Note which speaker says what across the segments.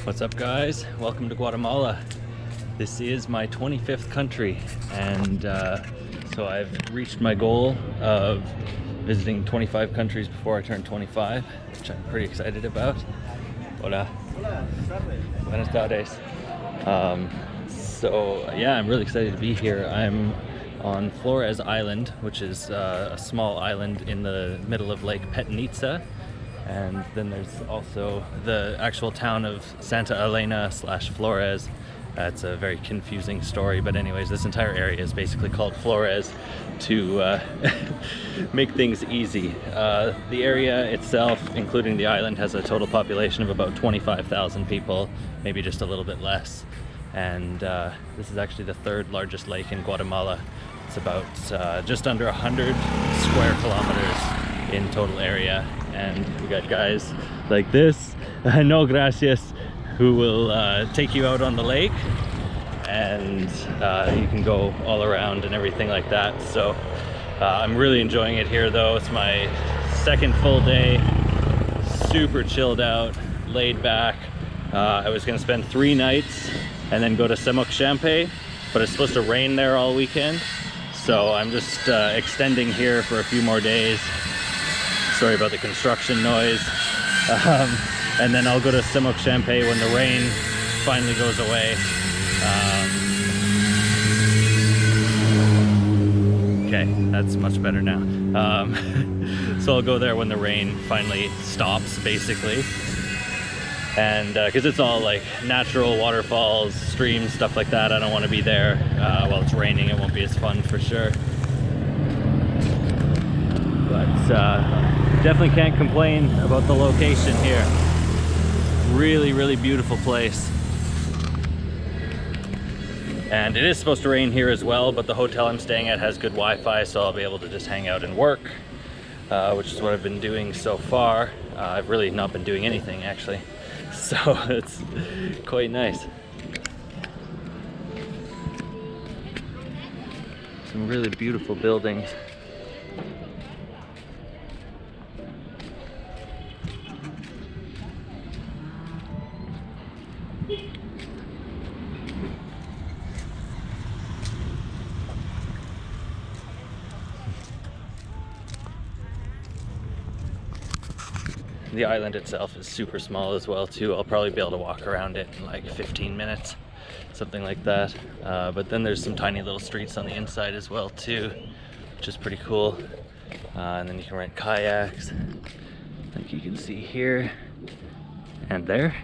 Speaker 1: What's up, guys? Welcome to Guatemala. This is my 25th country, and so I've reached my goal of visiting 25 countries before I turn 25, which I'm pretty excited about. Hola. Buenas tardes. So yeah, I'm really excited to be here. I'm on Flores Island, which is a small island in the middle of Lake Petnitsa. And then there's also the actual town of Santa Elena / Flores. It's a very confusing story, but anyways, this entire area is basically called Flores to make things easy. The area itself, including the island, has a total population of about 25,000 people, maybe just a little bit less. And this is actually the third largest lake in Guatemala. It's about just under 100 square kilometers in total area. And we got guys like this, no gracias, who will take you out on the lake, and you can go all around and everything like that. So I'm really enjoying it here though. It's my second full day, super chilled out, laid back. I was gonna spend 3 nights and then go to Champe, but it's supposed to rain there all weekend. So I'm just extending here for a few more days. Sorry about the construction noise. And then I'll go to Champe when the rain finally goes away. Okay, that's much better now. So I'll go there when the rain finally stops, basically. And because it's all like natural waterfalls, streams, stuff like that, I don't want to be there while it's raining. It won't be as fun for sure. But definitely can't complain about the location here. Really, really beautiful place. And it is supposed to rain here as well, but the hotel I'm staying at has good Wi-Fi, so I'll be able to just hang out and work, which is what I've been doing so far. I've really not been doing anything, actually. So it's quite nice. Some really beautiful buildings. The island itself is super small as well too. I'll probably be able to walk around it in like 15 minutes, something like that. But then there's some tiny little streets on the inside as well too, which is pretty cool. And then you can rent kayaks, like you can see here and there.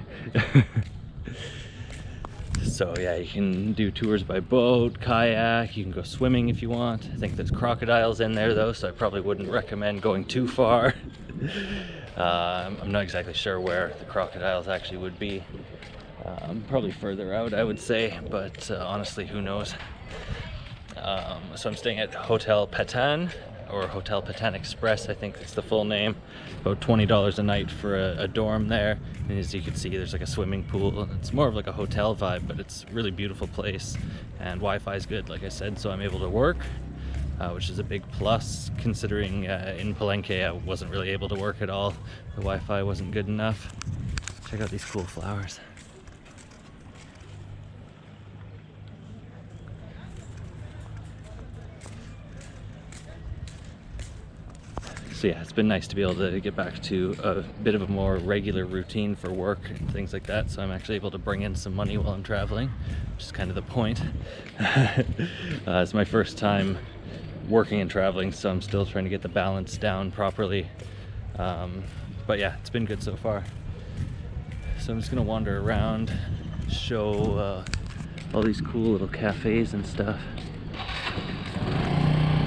Speaker 1: So yeah, you can do tours by boat, kayak, you can go swimming if you want. I think there's crocodiles in there though, so I probably wouldn't recommend going too far. I'm not exactly sure where the crocodiles actually would be. Probably further out, I would say, but honestly, who knows? So I'm staying at Hotel Petan, or Hotel Petan Express, I think it's the full name. About $20 a night for a dorm there. And as you can see, there's like a swimming pool. It's more of like a hotel vibe, but it's a really beautiful place. And Wi-Fi is good, like I said, so I'm able to work. Which is a big plus, considering in Palenque I wasn't really able to work at all. The Wi-Fi wasn't good enough. Check out these cool flowers. So yeah, it's been nice to be able to get back to a bit of a more regular routine for work and things like that. So I'm actually able to bring in some money while I'm traveling, which is kind of the point. It's my first time working and traveling, so I'm still trying to get the balance down properly. But yeah, it's been good so far. So I'm just gonna wander around, show all these cool little cafes and stuff.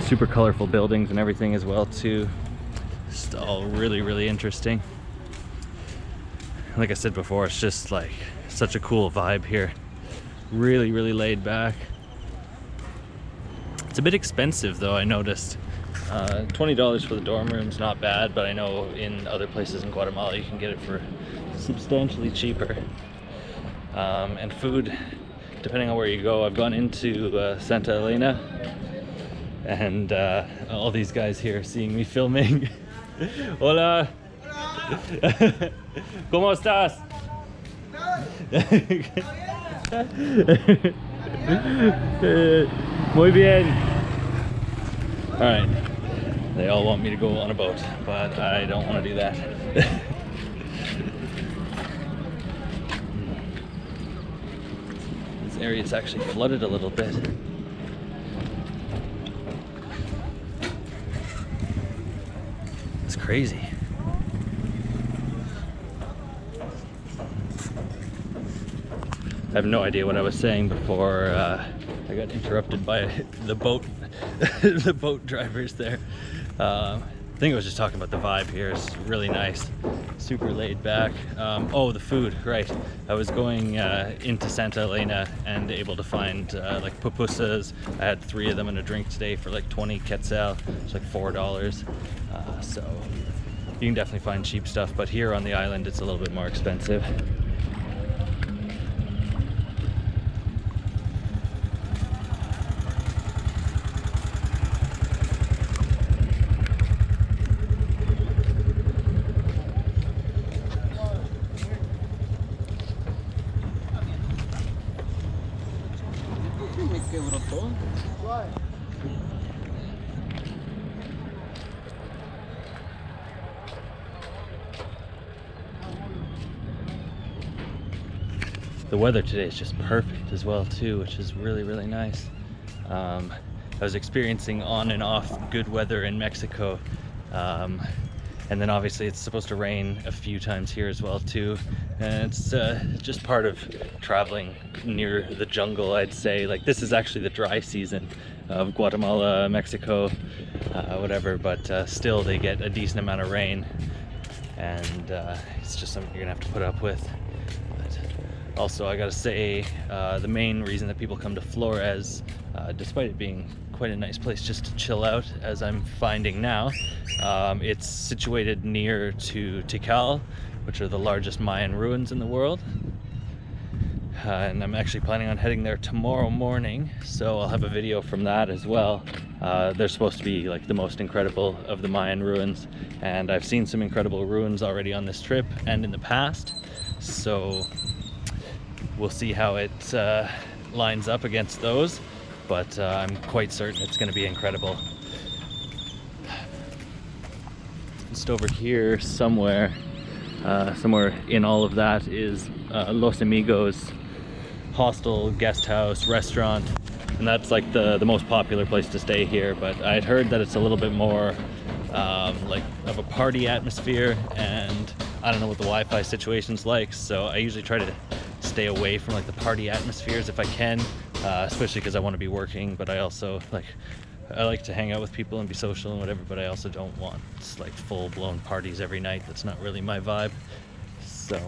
Speaker 1: Super colorful buildings and everything as well too. Just all really, really interesting. Like I said before, it's just like such a cool vibe here. Really, really laid back. It's a bit expensive though, I noticed. $20 for the dorm room's not bad, but I know in other places in Guatemala you can get it for substantially cheaper. And food, depending on where you go. I've gone into Santa Elena, and all these guys here seeing me filming. Hola. ¿Cómo estás? Muy bien. All right. They all want me to go on a boat, but I don't want to do that. This area is actually flooded a little bit. It's crazy. I have no idea what I was saying before I got interrupted by the boat, the boat drivers there. I think I was just talking about the vibe here. It's really nice, super laid back. Oh, the food, right. I was going into Santa Elena and able to find like pupusas. I had 3 of them and a drink today for like 20 quetzal. It's like $4. So you can definitely find cheap stuff, but here on the island it's a little bit more expensive. The weather today is just perfect as well too, which is really, really nice. I was experiencing on and off good weather in Mexico, and then obviously it's supposed to rain a few times here as well too, and it's just part of traveling near the jungle, I'd say. Like, this is actually the dry season of Guatemala, Mexico, whatever, but still they get a decent amount of rain, and it's just something you're gonna have to put up with. Also, I gotta say, the main reason that people come to Flores, despite it being quite a nice place just to chill out, as I'm finding now, it's situated near to Tikal, which are the largest Mayan ruins in the world. And I'm actually planning on heading there tomorrow morning, so I'll have a video from that as well. They're supposed to be like the most incredible of the Mayan ruins, and I've seen some incredible ruins already on this trip and in the past, so we'll see how it lines up against those, but I'm quite certain it's going to be incredible. Just over here somewhere in all of that is Los Amigos hostel, guest house, restaurant, and that's like the most popular place to stay here. But I'd heard that it's a little bit more like of a party atmosphere, and I don't know what the Wi-Fi situation's like, so I usually try to stay away from like the party atmospheres if I can, especially because I want to be working, but I also I like to hang out with people and be social and whatever, but I also don't want like full-blown parties every night. That's not really my vibe. So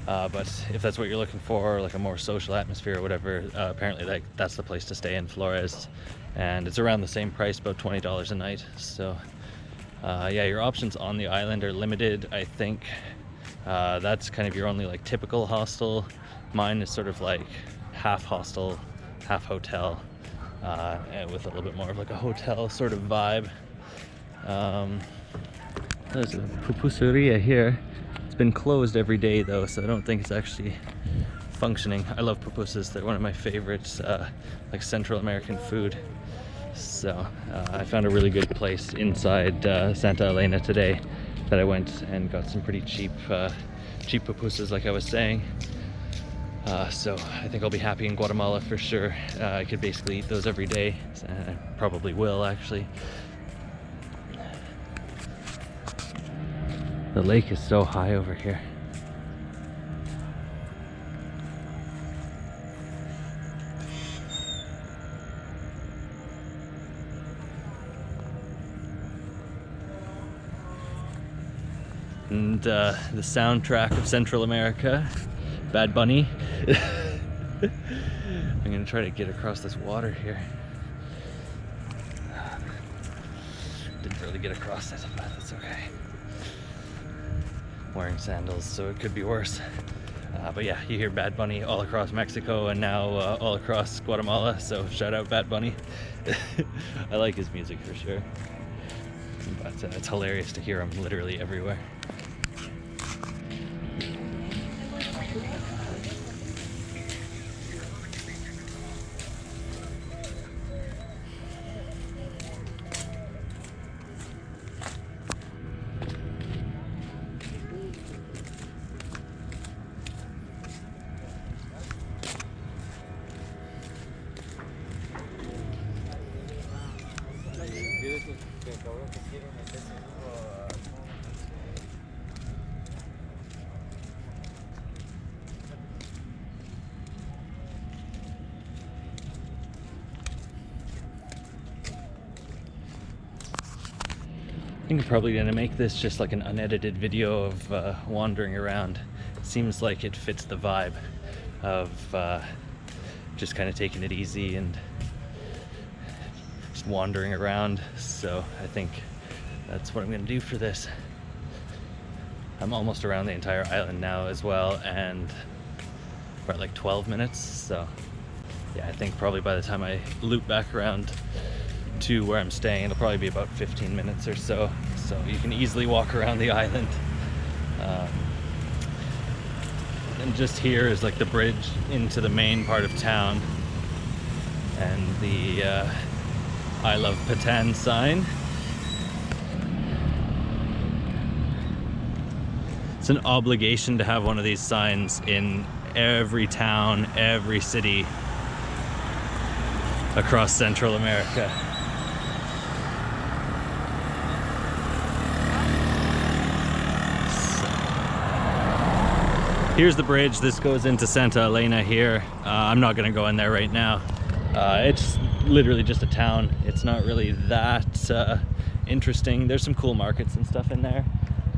Speaker 1: but if that's what you're looking for, like a more social atmosphere or whatever, apparently that's the place to stay in Flores, and it's around the same price, about $20 a night. So yeah, your options on the island are limited, I think. That's kind of your only like typical hostel. Mine is sort of like half hostel, half hotel, and with a little bit more of like a hotel sort of vibe. There's a pupuseria here. It's been closed every day though, so I don't think it's actually functioning. I love pupusas. They're one of my favorites, like Central American food. So I found a really good place inside Santa Elena today that I went and got some pretty cheap pupusas, like I was saying. So I think I'll be happy in Guatemala for sure. I could basically eat those every day. I probably will, actually. The lake is so high over here. And the soundtrack of Central America, Bad Bunny. I'm gonna try to get across this water here. Didn't really get across it, but that's okay. I'm wearing sandals, so it could be worse. But yeah, you hear Bad Bunny all across Mexico and now all across Guatemala, so shout out Bad Bunny. I like his music for sure, but it's hilarious to hear him literally everywhere. I think I'm probably gonna make this just like an unedited video of wandering around. Seems like it fits the vibe of just kind of taking it easy and just wandering around. So I think that's what I'm gonna do for this. I'm almost around the entire island now as well, and about like 12 minutes. So yeah, I think probably by the time I loop back around to where I'm staying, it'll probably be about 15 minutes or so. So you can easily walk around the island. And just here is like the bridge into the main part of town, and the I Love Patan sign. It's an obligation to have one of these signs in every town, every city across Central America. Here's the bridge. This goes into Santa Elena here. I'm not gonna go in there right now. It's literally just a town. It's not really that interesting. There's some cool markets and stuff in there,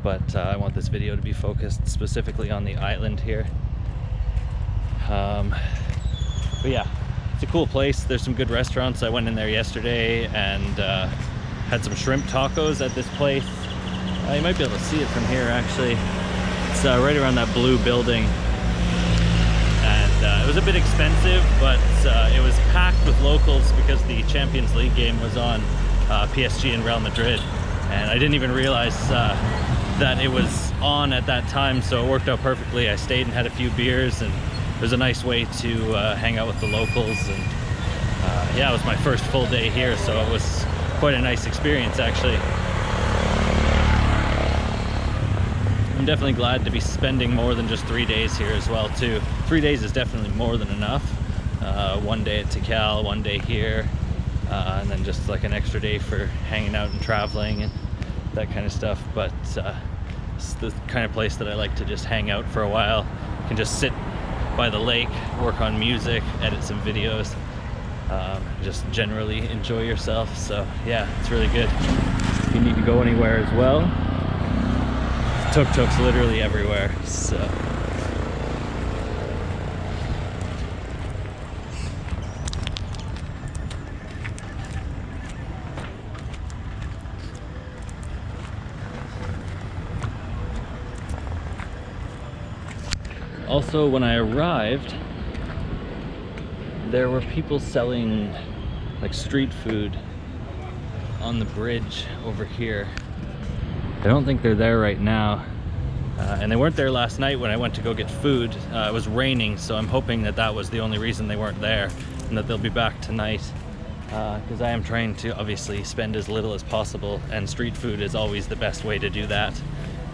Speaker 1: but I want this video to be focused specifically on the island here. But yeah, it's a cool place. There's some good restaurants. I went in there yesterday and had some shrimp tacos at this place. You might be able to see it from here actually. It's right around that blue building, and it was a bit expensive, but it was packed with locals because the Champions League game was on, PSG and Real Madrid, and I didn't even realize that it was on at that time, so it worked out perfectly. I stayed and had a few beers, and it was a nice way to hang out with the locals, and yeah, it was my first full day here, so it was quite a nice experience actually. I'm definitely glad to be spending more than just 3 days here as well too. 3 days is definitely more than enough. 1 day at Tikal, 1 day here, and then just like an extra day for hanging out and traveling and that kind of stuff. But it's the kind of place that I like to just hang out for a while. You can just sit by the lake, work on music, edit some videos, just generally enjoy yourself. So yeah, it's really good. If you need to go anywhere as well, tuk-tuks literally everywhere, so. Also, when I arrived, there were people selling like street food on the bridge over here. I don't think they're there right now, and they weren't there last night when I went to go get food. It was raining, so I'm hoping that that was the only reason they weren't there, and that they'll be back tonight, because I am trying to obviously spend as little as possible, and street food is always the best way to do that,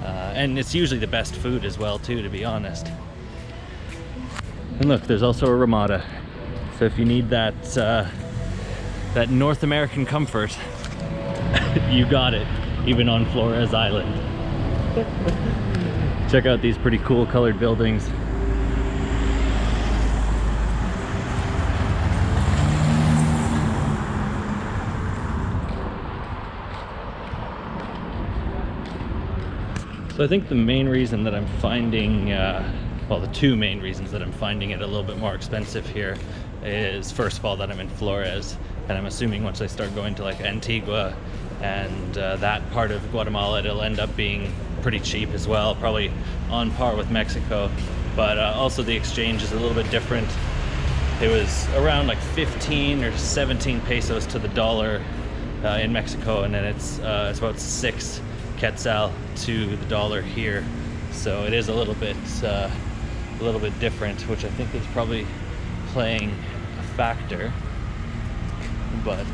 Speaker 1: and it's usually the best food as well too, to be honest. And look, there's also a Ramada, so if you need that that North American comfort, you got it. Even on Flores Island. Check out these pretty cool colored buildings. So I think the main reason that I'm finding, well, the two main reasons that I'm finding it a little bit more expensive here is, first of all, that I'm in Flores, and I'm assuming once I start going to like Antigua and that part of Guatemala, it'll end up being pretty cheap as well, probably on par with Mexico. but also the exchange is a little bit different. It was around like 15 or 17 pesos to the dollar in Mexico, and then it's about 6 quetzal to the dollar here. So it is a little bit different, which I think is probably playing a factor. But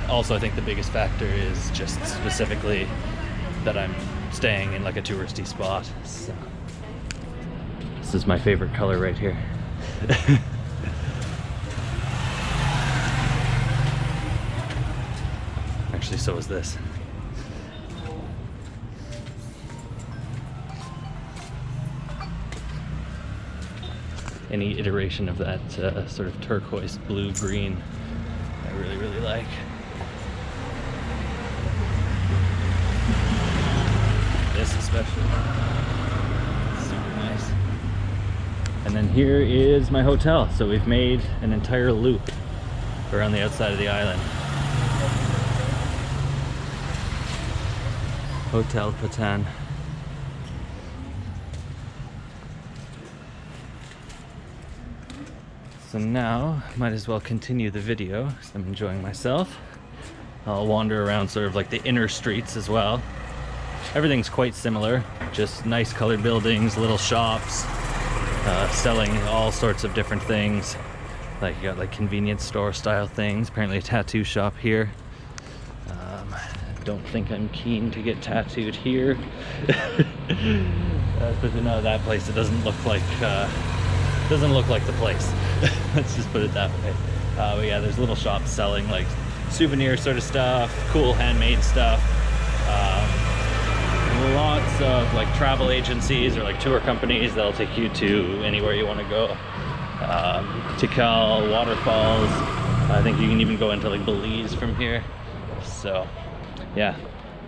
Speaker 1: also I think the biggest factor is just specifically that I'm staying in like a touristy spot. So this is my favorite color right here. Actually, so is this. Any iteration of that sort of turquoise blue green I really, really like. This especially. Super nice. And then here is my hotel. So we've made an entire loop around the outside of the island. Hotel Patan. So now, might as well continue the video, because I'm enjoying myself. I'll wander around sort of like the inner streets as well. Everything's quite similar, just nice colored buildings, little shops, selling all sorts of different things. Like you got like convenience store style things, apparently a tattoo shop here. Don't think I'm keen to get tattooed here. But no, that place, it doesn't look like the place. Let's just put it that way. But yeah, there's little shops selling like souvenir sort of stuff, cool handmade stuff. Lots of like travel agencies or like tour companies that'll take you to anywhere you want to go. Tikal, waterfalls. I think you can even go into like Belize from here. So yeah,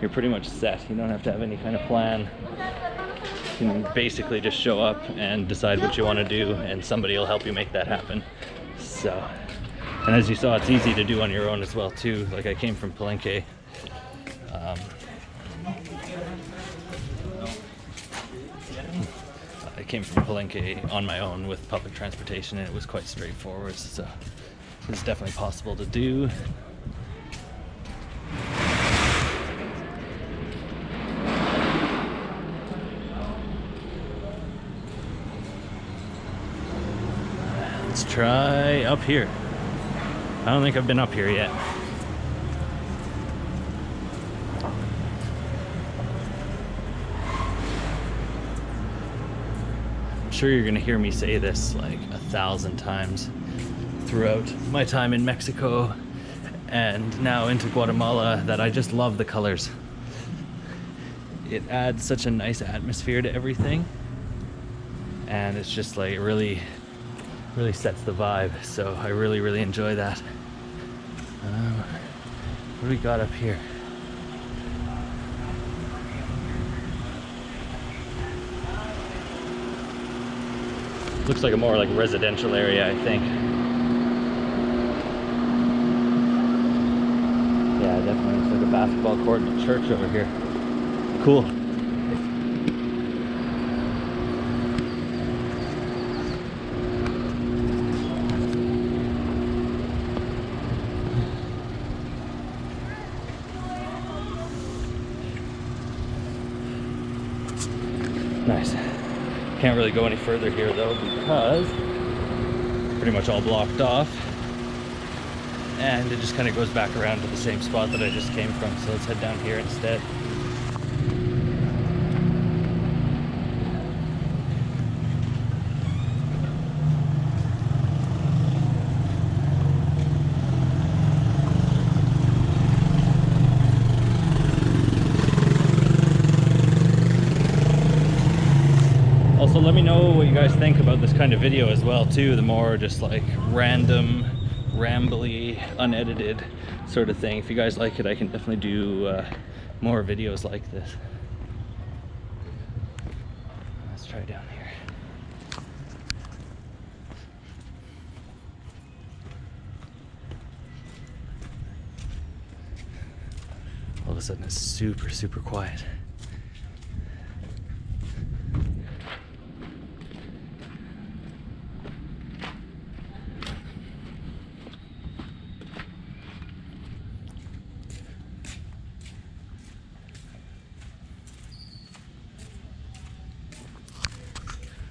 Speaker 1: you're pretty much set. You don't have to have any kind of plan. You can basically just show up and decide what you want to do, and somebody will help you make that happen. So, and as you saw, it's easy to do on your own as well too. Like I came from Palenque. I came from Palenque on my own with public transportation, and it was quite straightforward. So it's definitely possible to do. Let's try up here. I don't think I've been up here yet. I'm sure you're gonna hear me say this like 1,000 times throughout my time in Mexico and now into Guatemala, that I just love the colors. It adds such a nice atmosphere to everything, and it's just like really sets the vibe. So I really enjoy that. What do we got up here? Looks like a more like residential area, I think. Yeah, definitely looks like a basketball court and a church over here. Cool. Nice. Can't really go any further here though, because it's pretty much all blocked off, and it just kind of goes back around to the same spot that I just came from. So let's head down here instead. Also, let me know what you guys think about this kind of video as well too. The more just like random, rambly, unedited sort of thing. If you guys like it, I can definitely do more videos like this. Let's try down here. All of a sudden it's super quiet.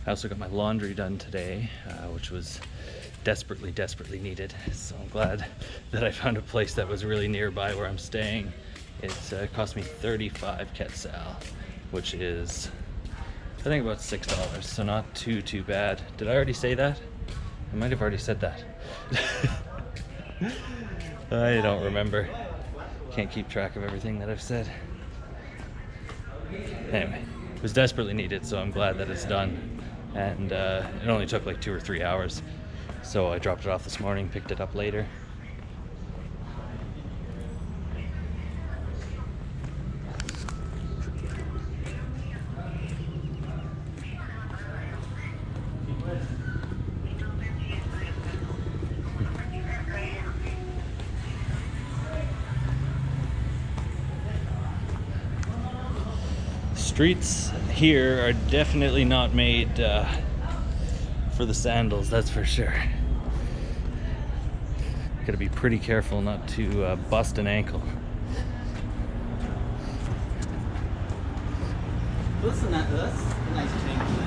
Speaker 1: I also got my laundry done today, which was desperately needed. So I'm glad that I found a place that was really nearby where I'm staying. It cost me 35 quetzal, which is, I think, about $6, so not too bad. Did I already say that? I might have already said that. I don't remember. Can't keep track of everything that I've said. Anyway, it was desperately needed, so I'm glad that it's done. And it only took like 2 or 3 hours. So I dropped it off this morning, picked it up later. Streets here are definitely not made for the sandals, that's for sure. Gotta be pretty careful not to bust an ankle.
Speaker 2: Listen at this. Nice change.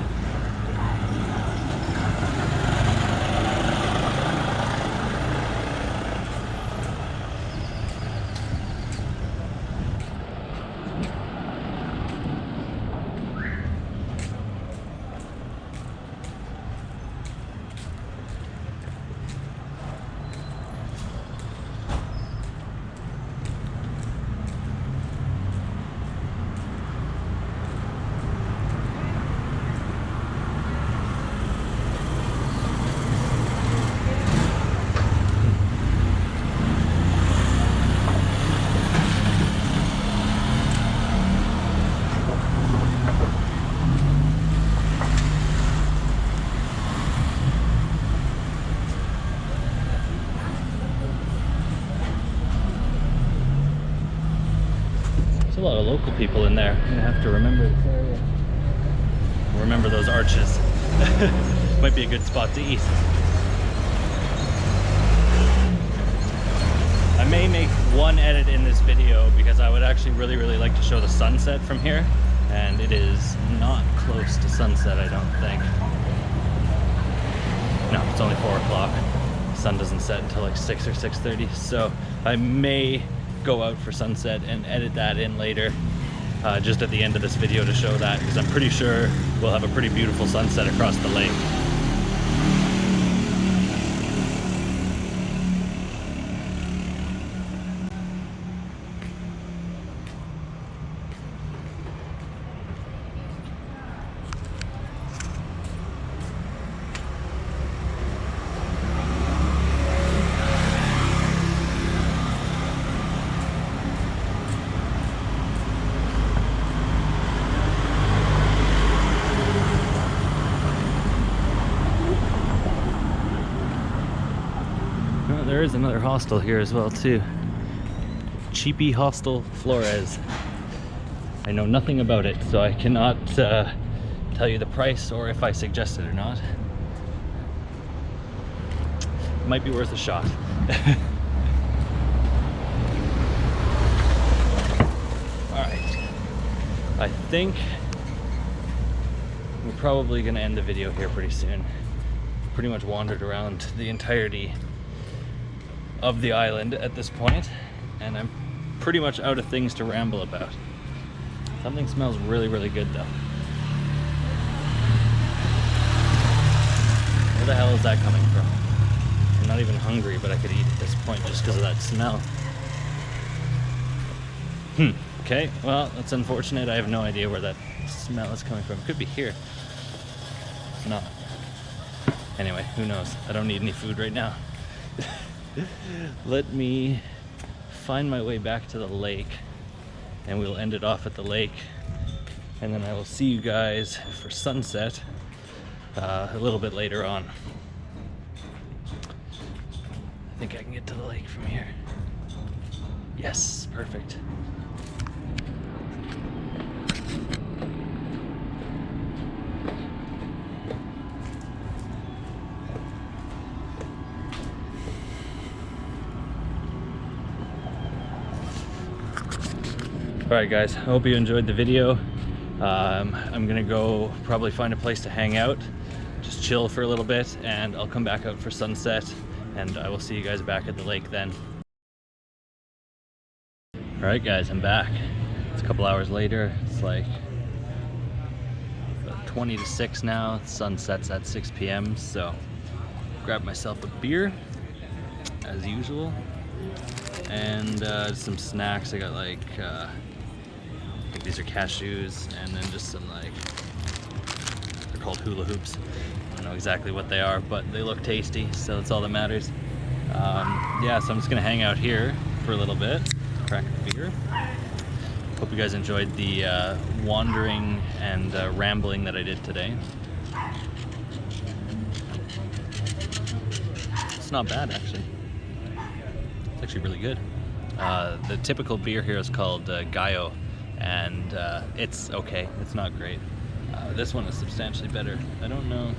Speaker 1: A lot of local people in there. I'm gonna have to remember this area. Remember those arches. Might be a good spot to eat. I may make one edit in this video because I would actually really like to show the sunset from here, and it is not close to sunset, I don't think. No, it's only 4 o'clock. The sun doesn't set until like 6 or 6:30, so I may go out for sunset and edit that in later, just at the end of this video to show that, because I'm pretty sure we'll have a pretty beautiful sunset across the lake. There is another hostel here as well too. Cheapy Hostel Flores. I know nothing about it, so I cannot tell you the price or if I suggest it or not. Might be worth a shot. Alright. I think we're probably gonna end the video here pretty soon. Pretty much wandered around the entirety of the island at this point, and I'm pretty much out of things to ramble about. Something smells really good though. Where the hell is that coming from? I'm not even hungry, but I could eat at this point just because of that smell. Okay, well, that's unfortunate. I have no idea where that smell is coming from. Could be here. Not. Anyway, who knows? I don't need any food right now. Let me find my way back to the lake, and we'll end it off at the lake, and then I will see you guys for sunset a little bit later on. I think I can get to the lake from here. Yes, perfect. Alright guys, I hope you enjoyed the video. I'm gonna go probably find a place to hang out, just chill for a little bit, and I'll come back out for sunset, and I will see you guys back at the lake then. Alright guys, I'm back. It's a couple hours later. It's like 20 to 6 now. Sun sets at 6 p.m. So grab myself a beer as usual, and some snacks. I got like I think these are cashews, and then just some like, they're called hula hoops. I don't know exactly what they are, but they look tasty, so that's all that matters. Yeah, so I'm just gonna hang out here for a little bit, crack a beer. Hope you guys enjoyed the wandering and rambling that I did today. It's not bad, actually. It's actually really good. The typical beer here is called Gaia, and it's okay. It's not great. This one is substantially better. I don't know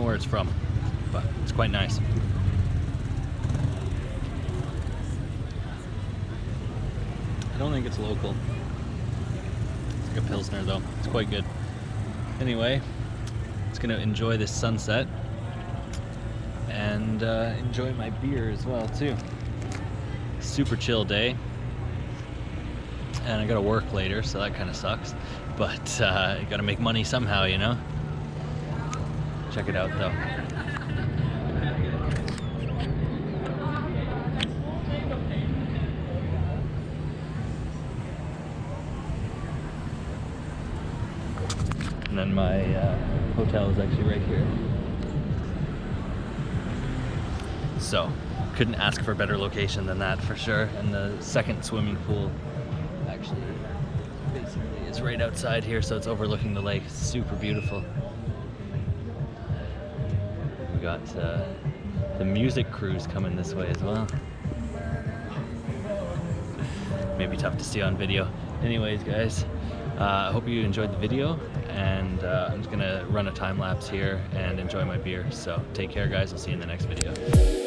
Speaker 1: where it's from, but it's quite nice. I don't think it's local. It's like a Pilsner though. It's quite good. Anyway, just gonna enjoy this sunset and enjoy my beer as well too. Super chill day. And I gotta work later, so that kind of sucks. But you gotta make money somehow, you know? Check it out though. And then my hotel is actually right here. So, couldn't ask for a better location than that for sure. And the second swimming pool actually basically is right outside here, so it's overlooking the lake. It's super beautiful. We got the music crews coming this way as well. Maybe tough to see on video. Anyways, guys, I hope you enjoyed the video, and I'm just gonna run a time lapse here and enjoy my beer. So take care, guys. I'll see you in the next video.